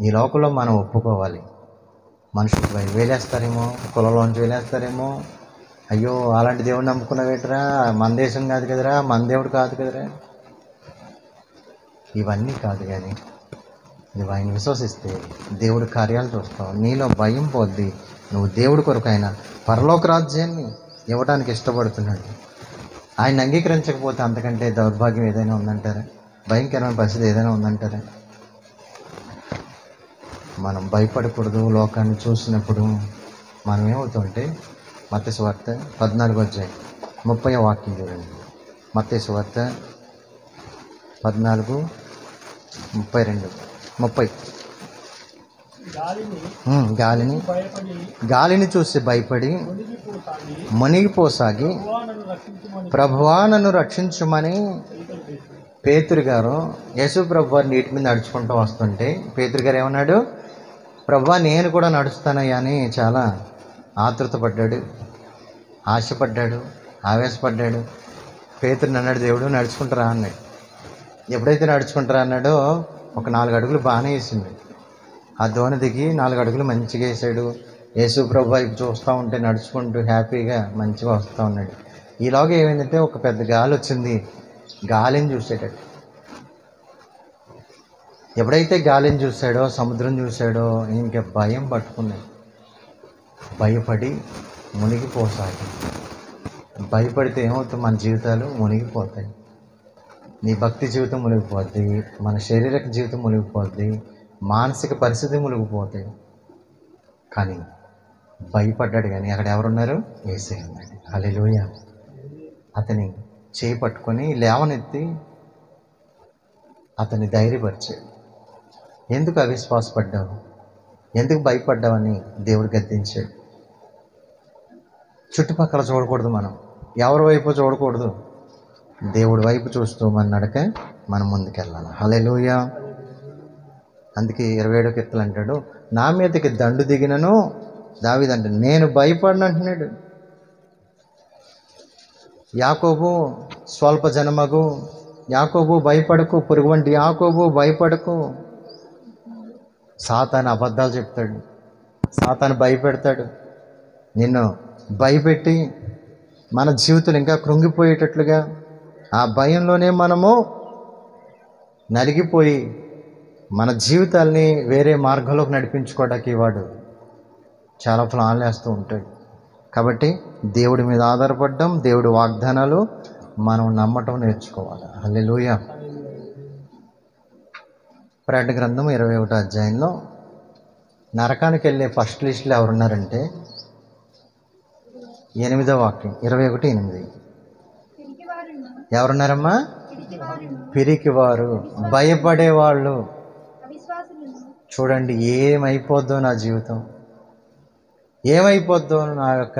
ఈ లోకంలో మనం ఒప్పుకోవాలి. మనుషులు వేలేస్తారేమో, కులంలోంచి వేలేస్తారేమో, అయ్యో అలాంటి దేవుడు నమ్ముకున్నావేట్రా, మన దేశం కాదు కదరా, మన దేవుడు కాదు కదరా, ఇవన్నీ కాదు. కానీ నువ్వు ఆయన విశ్వసిస్తే దేవుడి కార్యాలు చూస్తావు, నీలో భయం పోద్ది. నువ్వు దేవుడి కొరకు ఆయన పరలోక రాజ్యాన్ని ఇవ్వడానికి ఇష్టపడుతున్నాడు. ఆయన అంగీకరించకపోతే అంతకంటే దౌర్భాగ్యం ఏదైనా ఉందంటారా, భయంకరమైన పరిస్థితి ఏదైనా ఉందంటారా? మనం భయపడకూడదు. లోకాన్ని చూసినప్పుడు మనం ఏమవుతుంటే మత్తయి సువార్త 14వ అధ్యాయం 30వ వాక్యం చూడండి. మత్తయి సువార్త 14:32-30. గాలిని చూసి భయపడి మునిగిపోసాగి ప్రభువా నన్ను రక్షించుమని పేతురు గారు యేసు ప్రభు వారు నీటి మీద నడుచుకుంటూ వస్తుంటే పేతురు గారు ఏమన్నాడు? ప్రభువా నేను కూడా నడుస్తానయ్యా అని చాలా ఆతృతపడ్డాడు, ఆశపడ్డాడు, ఆవేశపడ్డాడు. పేతురుని అన్నాడు దేవుడు నడుచుకుంటారా అన్నాడు. ఎప్పుడైతే నడుచుకుంటారా అన్నాడో ఒక 4 అడుగులు బాగానే వేసిండు. ఆ దోణి దిగి 4 అడుగులు మంచిగా వేసాడు. యేసు ప్రభు వైపు చూస్తూ ఉంటే నడుచుకుంటూ హ్యాపీగా మంచిగా వస్తూ ఉన్నాడు. ఈలోగా ఏమైందంటే ఒక పెద్ద గాలి వచ్చింది. గాలిని చూసేటట్టు ఎప్పుడైతే గాలిని చూశాడో, సముద్రం చూశాడో, ఇంకా భయం పట్టుకున్నాడు. భయపడి మునిగిపోసాగి. భయపడితే ఏమవుతుంది? మన జీవితాలు మునిగిపోతాయి. నీ భక్తి జీవితం మునిగిపోద్ది, మన శారీరక జీవితం మునిగిపోద్ది, మానసిక పరిస్థితి మునిగిపోతాయి. కానీ భయపడ్డాడు. కానీ అక్కడ ఎవరున్నారు? యేసయ్య ఉన్నాడు. హల్లెలూయా. అతని చేయి పట్టుకొని లేవనెత్తి అతన్ని ధైర్యపరిచాడు. ఎందుకు అవిశ్వాసపడ్డావు, ఎందుకు భయపడ్డావని దేవుడు గద్దించాడు. చుట్టుపక్కల చూడకూడదు, మనం ఎవరి వైపు చూడకూడదు, దేవుడి వైపు చూస్తూ మన నడక మనం ముందుకెళ్ళాలి. హల్లెలూయా. అందుకే 27వ కీర్తన అంటాడు, నా మీదకి దండు దిగినను, దావీదు అంటే నేను భయపడను అంటున్నాడు. యాకోబు స్వల్ప జనమగు, యాకోబు భయపడకు, పురుగు వంటి యాకోబు భయపడకు. సాతాను అబద్ధాలు చెప్తాడు, సాతాను భయపెడతాడు. నిన్ను భయపెట్టి మన జీవితాలు ఇంకా కృంగిపోయేటట్లుగా, ఆ భయంలోనే మనము నలిగిపోయి మన జీవితాల్ని వేరే మార్గంలోకి నడిపించుకోవడానికి వాడు చాలా ప్లాన్లు వేస్తూ ఉంటాడు. కాబట్టి దేవుడి మీద ఆధారపడడం, దేవుడి వాగ్దానాలు మనం నమ్మటం నేర్చుకోవాలి. హల్లెలూయా. ప్రకటన గ్రంథం 21వ అధ్యాయంలో నరకానికి వెళ్ళే ఫస్ట్ లిస్టులో ఎవరున్నారంటే 8వ వాక్యం, 21:8. ఎవరున్నారమ్మా? పిరికివారు, భయపడేవాళ్ళు. చూడండి, ఏమైపోద్దో నా జీవితం, ఏమైపోద్దో నా యొక్క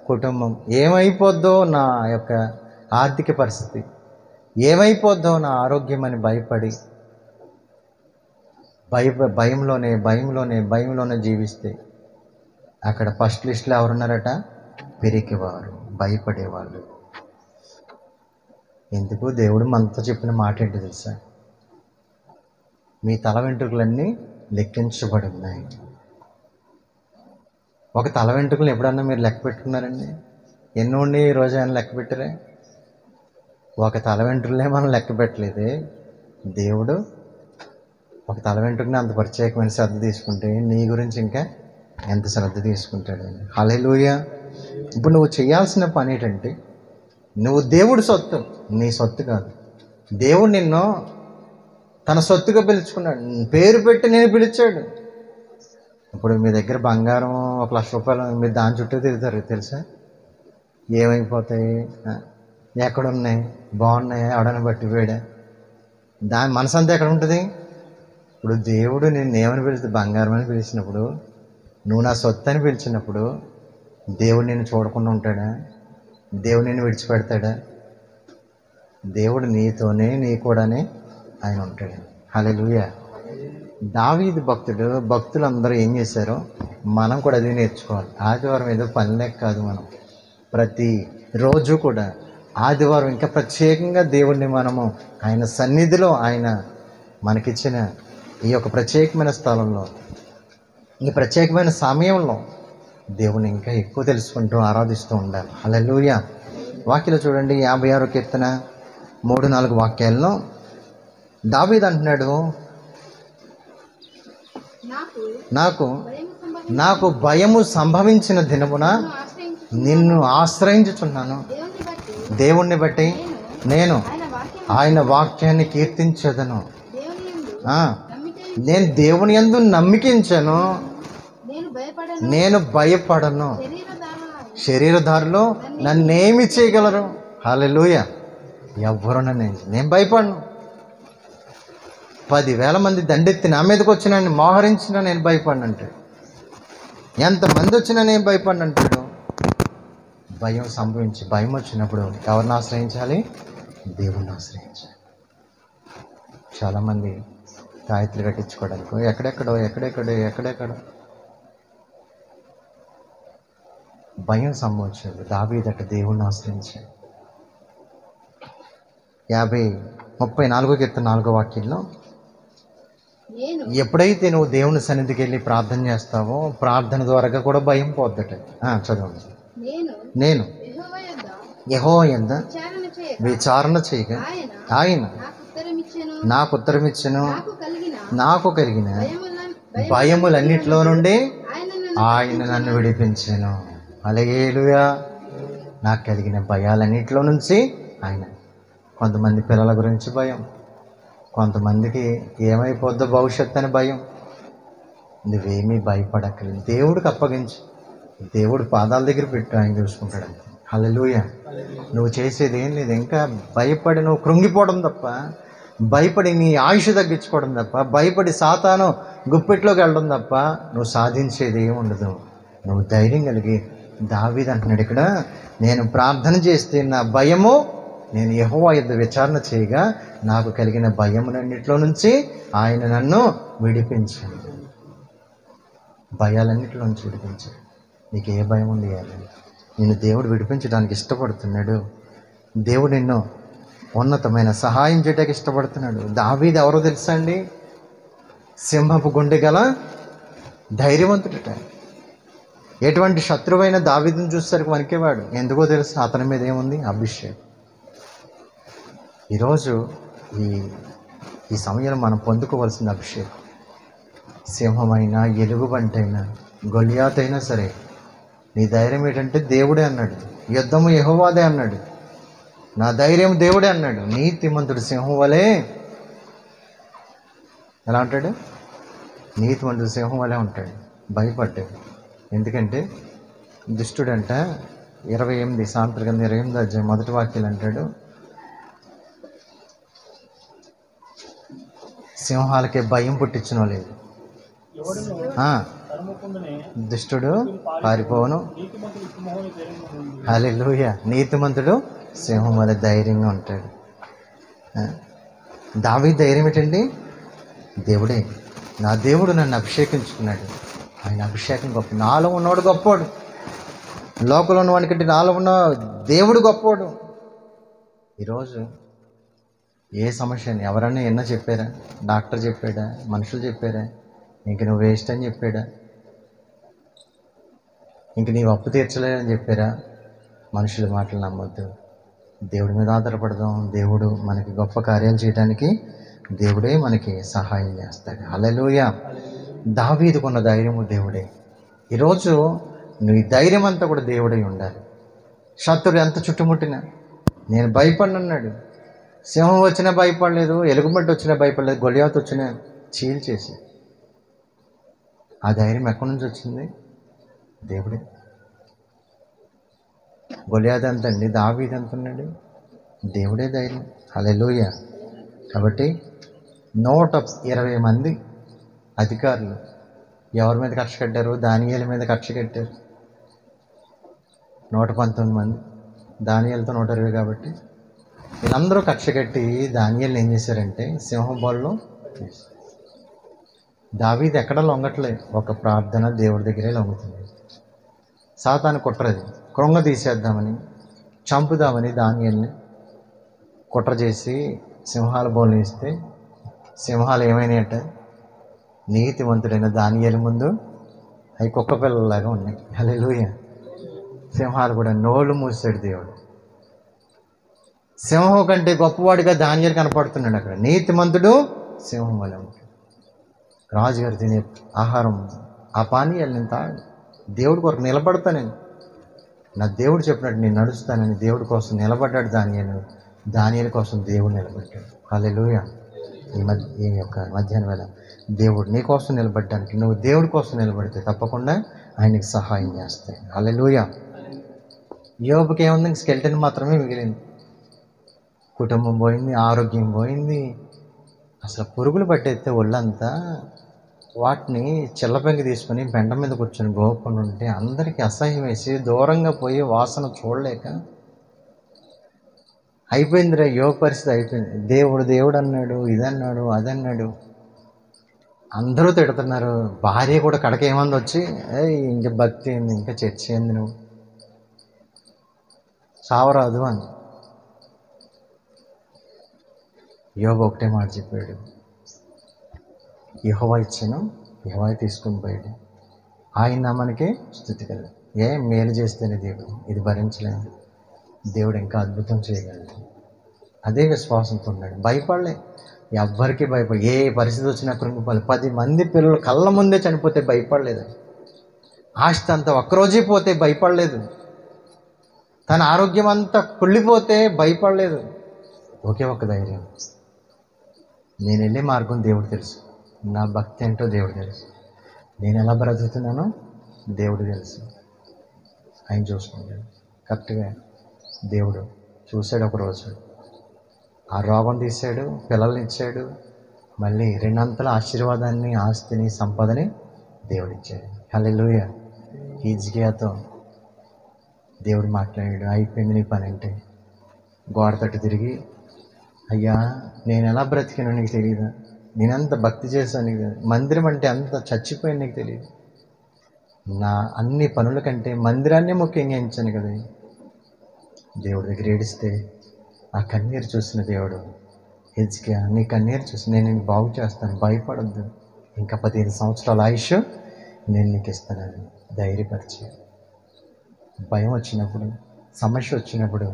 కుటుంబం, ఏమైపోద్దో నా యొక్క ఆర్థిక పరిస్థితి, ఏమైపోద్దో నా ఆరోగ్యం అని భయపడి భయంలోనే జీవిస్తే అక్కడ ఫస్ట్ లిస్ట్లో ఎవరున్నారట? పిరికివారు, భయపడేవాళ్ళు. ఎందుకు? దేవుడు మనతో చెప్పిన మాట ఏంటి తెలుసా? మీ తల వెంట్రుకలన్నీ లెక్కించబడి ఉన్నాయి. ఒక తల వెంట్రుకలు ఎప్పుడన్నా మీరు లెక్క పెట్టుకున్నారండి? ఎన్ని ఉన్నాయి ఈ రోజు ఆయన లెక్క పెట్టారే? ఒక తల వెంట్రుకలే మనం లెక్క పెట్టలేదే. దేవుడు ఒక తల వెంట్రుకని అంత ప్రత్యేకమైన శ్రద్ధ తీసుకుంటే నీ గురించి ఇంకా ఎంత శ్రద్ధ తీసుకుంటాడు. హల్లెలూయా. ఇప్పుడు నువ్వు చేయాల్సిన పని ఏంటంటే, నువ్వు దేవుడి సొత్తు, నీ సొత్తు కాదు. దేవుడు నిన్ను తన సొత్తుగా పిలుచుకున్నాడు, పేరు పెట్టి నేను పిలిచాడు. ఇప్పుడు మీ దగ్గర బంగారం 1,00,000 రూపాయలు, మీరు దాని చుట్టూ తిరుగుతారు తెలుసా? ఏమైపోతాయి, ఎక్కడున్నాయి, బాగున్నాయి, ఎవడని బట్టి పోయాడా, దాని మనసు అంతా ఎక్కడ ఉంటుంది? ఇప్పుడు దేవుడు నిన్ను ఏమని పిలుస్తుంది? బంగారం అని పిలిచినప్పుడు, నువ్వు నా సొత్తు అని పిలిచినప్పుడు దేవుడు నిన్ను చూడకుండా ఉంటాడా? దేవుడు నిన్ను విడిచిపెడతాడా? దేవుడు నీతోనే, నీ కూడానే ఆయన ఉంటాడు. హల్లెలూయా. దావీదు భక్తులందరూ ఏం చేశారో మనం కూడా అది నేర్చుకోవాలి. ఆదివారం ఏదో పనిలేక కాదు, మనం ప్రతి రోజు కూడా ఆదివారం ఇంకా ప్రత్యేకంగా దేవుడిని మనము ఆయన సన్నిధిలో, ఆయన మనకిచ్చిన ఈ యొక్క ప్రత్యేకమైన స్థలంలో, ఈ ప్రత్యేకమైన సమయంలో దేవుని ఇంకా ఎక్కువ తెలుసుకుంటూ ఆరాధిస్తూ ఉండాలి. హల్లెలూయా. వాక్యలో చూడండి, 56వ కీర్తన 3-4 వాక్యాల్లో దావీదు అంటున్నాడు, నాకు భయము సంభవించిన దినమున నిన్ను ఆశ్రయించుచున్నాను. దేవుణ్ణి బట్టి నేను ఆయన వాక్యాన్ని కీర్తించదను. నేను దేవుని యందు నమ్మికించను, నేను భయపడను. శరీరధారులు నన్నేమి చేయగలరు? హల్లెలూయా. ఎవ్వరు నేను భయపడను. 10,000 మంది దండెత్తి నా మీదకి వచ్చినా, మోహరించినా నేను భయపడను అంటాడు. ఎంతమంది వచ్చినా నేను భయపడను అంటాడు. భయం వచ్చినప్పుడు ఎవరిని ఆశ్రయించాలి? దేవుణ్ణి ఆశ్రయించాలి. చాలామంది తాయెత్తులు కట్టించుకోవడానికి ఎక్కడెక్కడో భయం సంభవించాడు. దావీదట దేవుణ్ణి ఆశ్రయించాడు. 34వ కీర్తన 4వ వాక్యంలో, ఎప్పుడైతే నువ్వు దేవుని సన్నిధికి వెళ్ళి ప్రార్థన చేస్తావో, ప్రార్థన ద్వారా కూడా భయం పోద్దట. చదవండి. నేను యెహోవా యందు విచారణ చేయగా ఆయన నాకు ఉత్తరమిచ్చెను, నాకు కలిగిన భయములన్నిటిలో నుండి ఆయన నన్ను విడిపించెను. హల్లెలూయా. నాకు కలిగిన భయాలన్నిటిలో నుంచి ఆయన. కొంతమంది పిల్లల గురించి భయం, కొంతమందికి ఏమైపోద్దో భవిష్యత్తు అని భయం. నువ్వేమీ భయపడక్కర్లేదు, దేవుడికి అప్పగించు, దేవుడు పాదాల దగ్గర పెట్టు, ఆయన చూసుకుంటాడు. హల్లెలూయా. నువ్వు చేసేది ఏం లేదు, ఇంకా భయపడి నువ్వు కృంగిపోవడం తప్ప, భయపడి నీ ఆయుష్ తగ్గించుకోవడం తప్ప, భయపడి సాతాను గుప్పెట్లోకి వెళ్ళడం తప్ప నువ్వు సాధించేది ఏమి ఉండదు. నువ్వు ధైర్యం కలిగి, దావీదు అంటున్నాడు ఇక్కడ, నేను ప్రార్థన చేస్తే నా భయము, నేను యెహోవా యొద్ద విచారణ చేయగా నాకు కలిగిన భయములన్నిటిలో నుంచి ఆయన నన్ను విడిపించాడు. భయాలన్నిటిలో నుంచి విడిపించాడు. నీకు ఏ భయం ఉంది? నిన్ను దేవుడు విడిపించడానికి ఇష్టపడుతున్నాడు. దేవుడు నిన్ను ఉన్నతమైన సహాయం చేయడానికి ఇష్టపడుతున్నాడు. దావీదు ఎవరో తెలుసా అండి? సింహపు గుండె గల ధైర్యవంతుడట. ఎటువంటి శత్రువైన దావీదుని చూసేసరికి వణికేవాడు. ఎందుకో తెలుసు, అతని మీద ఏముంది? అభిషేకం. ఈరోజు ఈ సమయంలో మనం పొందుకోవాల్సిన అభిషేకం. సింహమైనా, ఎలుగుబంటైనా, గొలియాత్ అయినా సరే, నీ ధైర్యం ఏంటంటే దేవుడే అన్నాడు. యుద్ధము యెహోవాదే అన్నాడు. నా ధైర్యం దేవుడే అన్నాడు. నీతిమంతుడు సింహం వలె ఎలా అంటాడు? నీతిమంతుడు సింహం వలె ఉంటాడు. భయపడ్డాడు. ఎందుకంటే దుష్టుడంట 28 సామెతల కింద 28 అధ్యాయం మొదటి వాక్యాలు అంటాడు, సింహాలకే భయం పుట్టించిన లేదు, దుష్టుడు పారిపోవును. హల్లెలూయా. నీతిమంతుడు సింహం వల్ల ధైర్యంగా ఉంటాడు. దావీదు ధైర్యం ఏంటండి? దేవుడే. నా దేవుడు నన్ను అభిషేకించుకున్నాడు. ఆయన అభిషేకం గొప్ప. నాలో ఉన్నవాడు గొప్పవాడు. లోకంలో ఉన్నవాడికంటే నాలో ఉన్న దేవుడు గొప్పవాడు. ఈరోజు ఏ సమస్యని ఎవరన్నా ఎన్నో చెప్పారా? డాక్టర్ చెప్పాడా? మనుషులు చెప్పారా? ఇంక నువ్వు వేస్ట్ అని చెప్పాడా? ఇంక నీవు అప్పు తీర్చలేదని చెప్పారా? మనుషుల మాటలు నమ్మొద్దు, దేవుడి మీద ఆధారపడదాం. దేవుడు మనకి గొప్ప కార్యాలు చేయడానికి దేవుడే మనకి సహాయం చేస్తాడు. హల్లెలూయా. దావీదుకున్న ధైర్యము దేవుడే. ఈరోజు నువ్వు ఈ ధైర్యం అంతా కూడా దేవుడై ఉండాలి. శత్రుడు ఎంత చుట్టుముట్టినా నేను భయపడినన్నాడు. సింహం వచ్చినా భయపడలేదు, ఎలుగుబంటి వచ్చినా భయపడలేదు, గొలియాతు వచ్చినా చీల్చేసి. ఆ ధైర్యం ఎక్కడి నుంచి వచ్చింది? దేవుడే. గొలియాతు ఎంతండి, దావీదు ఎంత ఉన్నాడు? దేవుడే ధైర్యం. హల్లెలూయా. కాబట్టి 120 మంది అధికారులు ఎవరి మీద కక్ష కట్టారు? దానియేలు మీద కక్ష కట్టారు. 119 మంది, దానియేలుతో 120 కాబట్టి వీళ్ళందరూ కక్ష కట్టి దానియేలుని ఏం చేశారంటే సింహం బోల్లో వేశారు. దావీదు ఎక్కడ లొంగట్లేదు, ఒక ప్రార్థన దేవుడి దగ్గరే లొంగుతుంది. సాతాను కుట్రది, కృంగ తీసేద్దామని, చంపుదామని దానియేలుని కుట్ర చేసి సింహాల బోళ్ళు వేస్తే సింహాలు ఏమైనాయట? నీతివంతుడైన దానియేలు ముందు అవి కుక్క పిల్లలాగా ఉన్నాయి. హల్లెలూయా. సింహాలు కూడా నోళ్ళు మూసాడు దేవుడు. సింహం కంటే గొప్పవాడిగా దానియేలు కనపడుతున్నాడు అక్కడ. నీతిమంతుడు సింహం వలె ఉంటాడు. రాజుగారు తినే ఆహారం, ఆ పానీయాలు నేను తాగి దేవుడి కొరకు నిలబడతా. నేను నా దేవుడు చెప్పినట్టు నేను నడుస్తానని దేవుడి కోసం నిలబడ్డాడు దానియేలు. దానియేలు కోసం దేవుడు నిలబడ్డాడు. హల్లెలూయా. ఈ యొక్క మధ్యాహ్నం వేళ దేవుడు నీ కోసం నిలబడ్డానికి, నువ్వు దేవుడి కోసం నిలబడితే తప్పకుండా ఆయనకి సహాయం చేస్తాయి. హల్లెలూయా. యోబుకి ఏముంది? స్కెల్టన్ మాత్రమే మిగిలింది. కుటుంబం పోయింది, ఆరోగ్యం పోయింది, అసలు పురుగులు పట్టేస్తే ఒళ్ళంతా. వాటిని చిల్లపెంకి తీసుకొని బెండ మీద కూర్చొని గోపుని ఉంటే అందరికీ అసహ్యం వేసి దూరంగా పోయి వాసన చూడలేక అయిపోయిందిరా యోగ పరిస్థితి అయిపోయింది. దేవుడు అన్నాడు, ఇదన్నాడు, అదన్నాడు, అందరూ తిడుతున్నారు. భార్య కూడా కడక ఏమంది వచ్చి, ఇంక భక్తి ఏంది, ఇంకా చర్చ ఏంది, నువ్వు సావరాదు అని. యోబు ఒకటే మాట చెప్పాడు, యెహోవా ఇచ్చాను, యెహోవా తీసుకుని పోయాడు, ఆయన మనకి స్తుతి కలదు. మేలు చేస్తేనే దేవుడు, ఇది భరించలేదు, దేవుడు ఇంకా అద్భుతం చేయగలడు. అదే విశ్వాసంతో ఉన్నాడు. భయపడలే. ఎవ్వరికి భయపడి ఏ పరిస్థితి వచ్చినా కృంగిపోవాలి. 10 మంది పిల్లలు కళ్ళ ముందే చనిపోతే భయపడలేదు. ఆస్తి అంతా ఒక్కరోజే పోతే భయపడలేదు. తన ఆరోగ్యం అంతా కుళ్ళిపోతే భయపడలేదు. ఒకే ఒక ధైర్యం, నేను వెళ్ళే మార్గం దేవుడు తెలుసు, నా భక్తి ఏంటో దేవుడు తెలుసు, నేను ఎలా బ్రతుకుతున్నానో దేవుడు తెలుసు. ఆయన చూసుకుంటాడు. కరెక్ట్గా దేవుడు చూశాడు. ఒకరోజు ఆ రోగం తీశాడు, పిల్లల్ని ఇచ్చాడు, మళ్ళీ 2 అంతల ఆశీర్వాదాన్ని, ఆస్తిని, సంపదని దేవుడు ఇచ్చాడు. హల్లెలూయా. హిజ్కియాతో దేవుడు మాట్లాడాడు, అయిపోయింది నీ పని అంటే. గోడ తట్టు తిరిగి, అయ్యా నేను ఎలా బ్రతికానో నీకు తెలియదా, నేనెంత భక్తి చేశాను నీకు, మందిరం అంటే అంత చచ్చిపోయాను నీకు తెలియదు, నా అన్ని పనుల కంటే మందిరాన్నే ముఖ్యంగా ఎంచాను కదా. దేవుడి దగ్గర ఏడిస్తే ఆ కన్నీరు చూసిన దేవుడు, హిజ్కియా నీ కన్నీరు చూసి నేను నిన్ను బాగు చేస్తాను, భయపడద్దు, ఇంకా 15 సంవత్సరాల ఆయుష్ నేను నీకు ఇస్తానని ధైర్యపరిచి, భయం వచ్చినప్పుడు, సమస్య వచ్చినప్పుడు,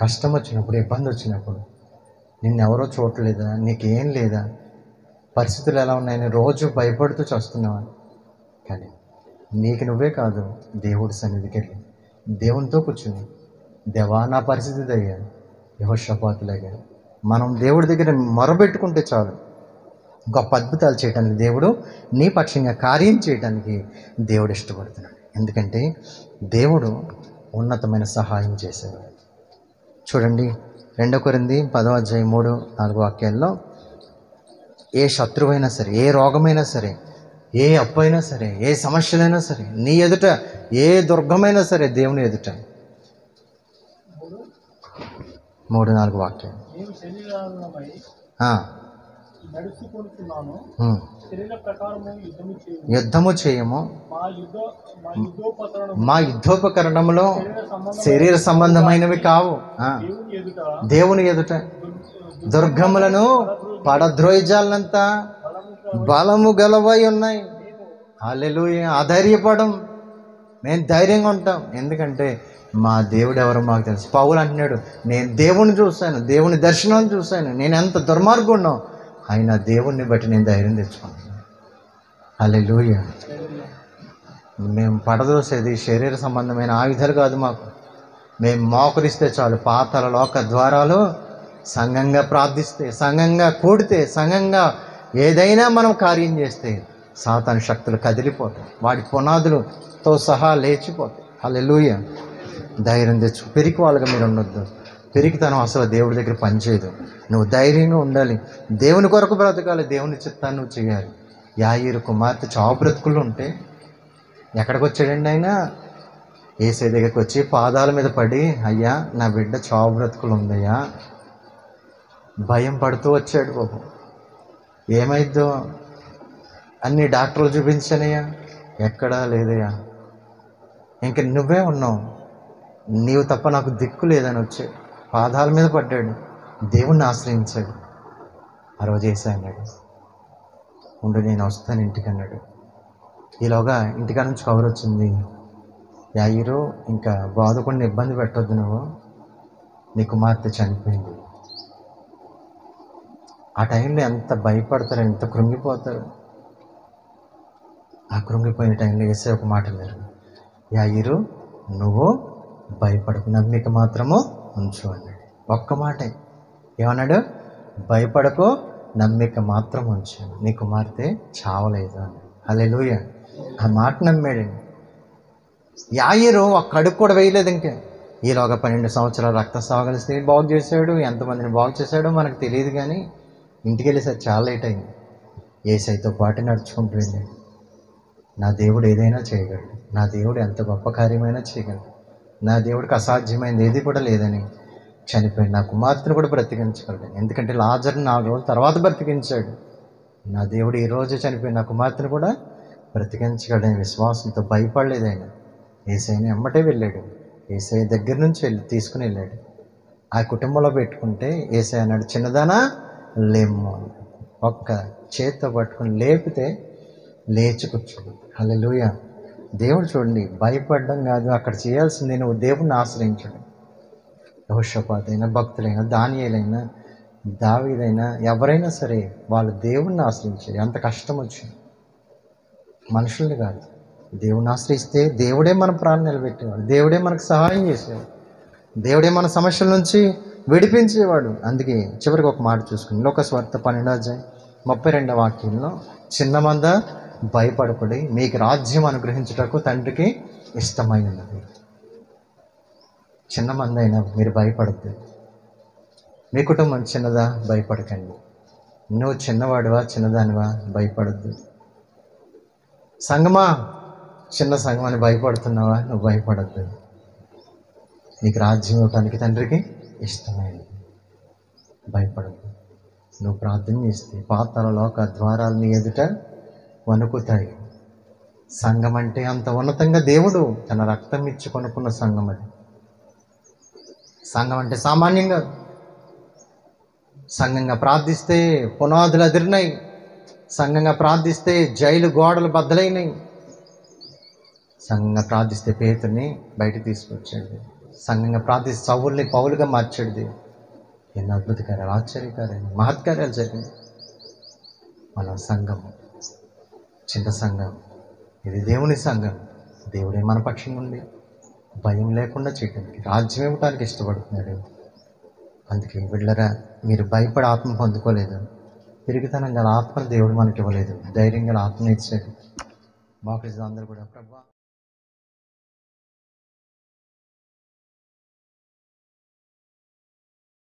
కష్టం వచ్చినప్పుడు, ఇబ్బంది వచ్చినప్పుడు, నిన్నెవరో చూడలేదా, నీకేం లేదా, పరిస్థితులు ఎలా ఉన్నాయని రోజు భయపడుతూ చేస్తున్నావా, కానీ నీకు నువ్వే కాదు, దేవుడి సన్నిధికి వెళ్ళి దేవునితో కూర్చుని, దేవా నా పరిస్థితి దయ్యా, యెహోషాపాతులాగా మనం దేవుడి దగ్గర మొరబెట్టుకుంటే చాలు, గొప్ప అద్భుతాలు చేయడానికి దేవుడు నీ పక్షంగా కార్యం చేయడానికి దేవుడు ఇష్టపడుతున్నాడు. ఎందుకంటే దేవుడు ఉన్నతమైన సహాయం చేసేవాడు. చూడండి 2 కొరింథీ 10:3-4 వాక్యాల్లో, ఏ శత్రువైనా సరే, ఏ రోగమైనా సరే, ఏ అప్పు అయినా సరే, ఏ సమస్యలైనా సరే, నీ ఎదుట ఏ దుర్గమైనా సరే, దేవుని ఎదుట 3-4 వాక్యాలు. యుద్ధము చేయము, మా యుద్ధోపకరణములో శరీర సంబంధమైనవి కావు, దేవుని ఎదుట దుర్గములను పడద్రోయిజాలంతా బలము గలవై ఉన్నాయి. హల్లెలూయా. అధైర్యపడం, మేము ధైర్యంగా ఉంటాం, ఎందుకంటే మా దేవుడు ఎవరో మాకు తెలుసు. పౌలు అంటున్నాడు, నేను దేవుని చూశాను, దేవుని దర్శనం చూశాను, నేను ఎంత దుర్మార్గున్నాను, అయినా దేవుణ్ణి బట్టి నేను ధైర్యం తెచ్చుకుంటున్నాను. హల్లెలూయా. మేము పడదోసేది శరీర సంబంధమైన ఆయుధాలు కాదు మాకు. మేము మోకరిస్తే చాలు, పాతాళ లోక ద్వారాలు సంఘంగా ప్రార్థిస్తే, సంఘంగా కూడితే, సంఘంగా ఏదైనా మనం కార్యం చేస్తే సాతాను శక్తులు కదిలిపోతాయి, వాడి పునాదులతో సహా లేచిపోతాయి. హల్లెలూయా. ధైర్యం తెచ్చు. పిరికి వాళ్ళగా మీరు ఉండొద్దు. పిరికితనం అసలు దేవుడి దగ్గర పనిచేయదు. నువ్వు ధైర్యంగా ఉండాలి, దేవుని కొరకు బ్రతకాలి, దేవుని చిత్తాన్ని నువ్వు చేయాలి. యాయీరు కుమార్తె చావు బ్రతుకులు ఉంటే ఎక్కడికి వచ్చాడండి ఆయన? యేసయ్య దగ్గరికి వచ్చి పాదాల మీద పడి, అయ్యా నా బిడ్డ చావు బ్రతుకులు ఉందయ్యా, భయం పడుతూ వచ్చాడు. బాబు ఏమైద్దో అన్ని డాక్టర్లు చూపించానయ్యా, ఎక్కడా లేదయ్యా, ఇంక నువ్వే ఉన్నావు, నీవు తప్ప నాకు దిక్కు లేదని వచ్చాడు. పాదాల మీద పడ్డాడు, దేవుణ్ణి ఆశ్రయించాడు. ఆ రోజు యేసయ్య అన్నాడు, ఉండు నేను వస్తాను ఇంటికి అన్నాడు. ఈలోగా ఇంటికా నుంచి కవర్ వచ్చింది, యాయీరు ఇంకా బాధకుండా ఇబ్బంది పెట్టొద్దు, నువ్వు నీ కుమార్తె చనిపోయింది. ఆ టైంలో ఎంత భయపడతారు, ఎంత కృంగిపోతారు. ఆ కృంగిపోయిన టైంలో యేసయ్య ఒక మాట అన్నారు, యాయీరు నువ్వు భయపడకు, నమ్మిక మాత్రము ఉంచు అన్నాడు. ఒక్క మాటే. ఏమన్నాడు? భయపడకు, నమ్మిక మాత్రం ఉంచు, నీ కుమార్తె చావలేదు అన్నాడు. హల్లెలూయా. ఆ మాట నమ్మాడండి. యాయీరు ఒక్క అడుగు కూడా వేయలేదు. ఇంకా ఈలోగా 12 సంవత్సరాలు రక్తస్రావం స్త్రీ బాగు చేశాడు, ఎంతమందిని బాగు చేశాడో మనకు తెలియదు, కానీ ఇంటికి వెళ్ళేసరికి చాలా లేట్ అయింది. యేసయ్యతో పాటు నడుచుకుంటూ వెళ్ళాడు. నా దేవుడు ఏదైనా చేయగలడు, నా దేవుడు ఎంత గొప్ప కార్యమైనా చేయగలడు, నా దేవుడికి అసాధ్యమైనది ఏది కూడా లేదని చనిపోయాడు. నా కుమార్తెను కూడా బ్రతికించగలడు, ఎందుకంటే లాజర్ని 4 రోజుల తర్వాత బ్రతికించాడు. నా దేవుడు ఈరోజు చనిపోయిన నా కుమార్తెను కూడా బ్రతికించగలడని విశ్వాసంతో భయపడలేదు ఆయన. యేసయ్యని ఎమ్మటే వెళ్ళాడు, యేసయ్య దగ్గర నుంచి తీసుకుని వెళ్ళాడు. ఆ కుటుంబంలో పెట్టుకుంటే యేసయ్య అన్నాడు, చిన్నదానా లేమ్ము, ఒక్క చేత్తో పట్టుకుని లేపితే లేచి కూర్చోడు. హల్లెలూయా. దేవుడు చూడండి, భయపడడం కాదు అక్కడ చేయాల్సింది, నువ్వు దేవుణ్ణి ఆశ్రయించడం. యెహోషాపాతు అయినా, భక్తులైనా, దానియేలైనా, దావీదైనా ఎవరైనా సరే వాళ్ళు దేవుణ్ణి ఆశ్రయించారు. ఎంత కష్టం వచ్చింది, మనుషుల్ని కాదు. దేవుణ్ణి ఆశ్రయిస్తే దేవుడే మన ప్రాణం నిలబెట్టేవాడు, దేవుడే మనకు సహాయం చేసేవాడు, దేవుడే మన సమస్యల నుంచి విడిపించేవాడు. అందుకే చివరికి ఒక మాట చూసుకుని లోకస్వార్త 12:32 వాక్యంలో, చిన్న మంద భయపడకుడి, మీకు రాజ్యం అనుగ్రహించుటకు తండ్రికి ఇష్టమై ఉన్నది. చిన్న మంద అయినా మీరు భయపడద్దు. మీ కుటుంబం చిన్నదా, భయపడకండి. నువ్వు చిన్నవాడివా, చిన్నదానివా, భయపడద్దు. సంగమా, చిన్న సంఘం అని భయపడుతున్నావా, నువ్వు భయపడద్దు. నీకు రాజ్యం ఇవ్వటానికి తండ్రికి ఇష్టమైంది, భయపడద్దు. నువ్వు ప్రార్థన చేస్తే పాతాళ లోక ద్వారాలు నీ ఎదుట వణుకుతాయి. సంఘం అంటే అంత ఉన్నతంగా దేవుడు తన రక్తం ఇచ్చి కొనుక్కున్న సంఘం అది. సంఘం అంటే సామాన్యంగా, సంఘంగా ప్రార్థిస్తే పునాదులు అదిరినాయి, సంఘంగా ప్రార్థిస్తే జైలు గోడలు బద్దలైనాయి, సంఘంగా ప్రార్థిస్తే పేతుర్ని బయట తీసుకొచ్చాడు, సంఘంగా ప్రార్థిస్తే సౌలుని పౌలుగా మార్చాడు. ఎన్నో అద్భుతకార్యాలు, ఆశ్చర్యకార్యాలు, మహత్కార్యాలు జరిగింది. మన సంఘం చిన్న సంఘం, ఇది దేవుని సంఘం. దేవుడే మన పక్షంగా ఉండి భయం లేకుండా చేయడానికి, రాజ్యం ఇవ్వటానికి ఇష్టపడుతున్నాడు. అందుకే బిడ్డలారా, మీరు భయపడి ఆత్మ పొందుకోలేదు, తిరిగితనం గల ఆత్మను దేవుడు మనకి ఇవ్వలేదు, ధైర్యం గల ఆత్మ ఇచ్చాడు. మాకు అందరూ కూడా ప్రభా